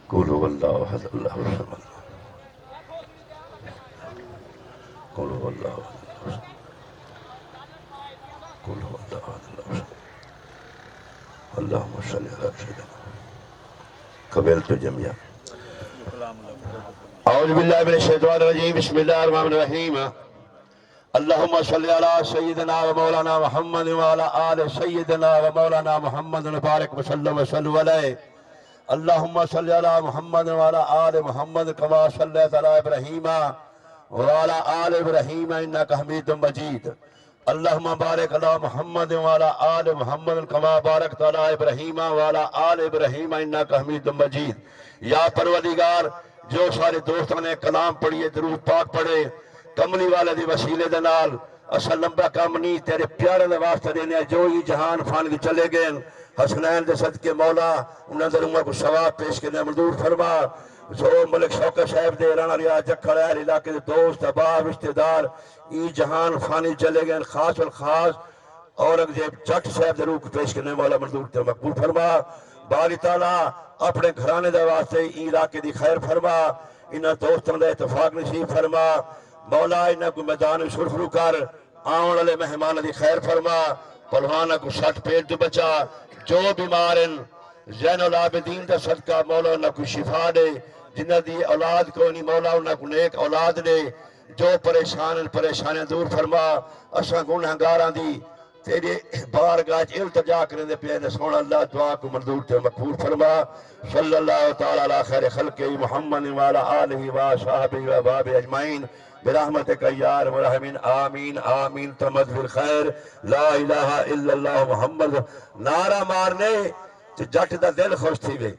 قل هو الله احد الله الصمد قل هو الله احد الله الصمد قل هو الله احد الله الصمد اللهم صل على سيدنا قبلت جميعا اعوذ بالله من الشیطان الرجیم بسم اللہ الرحمن الرحیم اللهم صل على سيدنا ومولانا محمد وعلى آل سيدنا ومولانا محمد وبارك وسلم وسلم عليه اللهم صل على محمد وعلى آل محمد كما صليت على إبراهيم وعلى آل إبراهيم إنك حميد مجيد اللهم بارك على محمد وعلى آل محمد كما باركت على إبراهيم وعلى آل إبراهيم إنك حميد مجيد یا پروردگار جو سارے دوستوں نے کلام پڑھیے درود پاک پڑھے کملی والے دی وسیلے دے نال اصل لمبا کام نہیں تیرے پیارے دے واسطے دینے جو ہی جہان فان کی چلے گئے حسنین دے صدقے مولا انہاں در امہ کو ثواب پیش کرنے منظور فرما جو ملک شوکہ صاحب دے رانا ریا جکھڑ ہے علاقے دے دوست احباب رشتہ دار ای جہان فانی چلے گئے خاص والخاص اورنگزیب جٹ صاحب دے روح کو پیش کرنے مولا منظور تے مقبول فرما باری تعالیٰ اپنے گھرانے دے واسطے ای علاقے دی خیر فرما انہاں دوستوں دے اتفاق نصیب فرما مولا انہاں کو میدان شرفرو کر آن والے مہمان دی خیر فرما پلوانا کو سٹ پیٹ تو بچا جو بیمارن زین العابدین دا صدقہ مولا انہاں کو شفا دے جنہ دی اولاد کو نہیں مولا انہاں کو نیک اولاد دے جو پریشانیں دور فرما اساں گنہگاراں دی تیرے بارگاہ التجا کرنے دے پینے سونا اللہ دعا کو منظور تے مقبول فرما صلی اللہ تعالی علی خیر خلق محمد وعلی آلہ وصحبہ وباب اجمعین برحمتک یا ارحم الراحمین آمین آمین تمد بالخیر لا الہ الا اللہ محمد نعرہ مارنے جٹ دا دل خوش تھی وے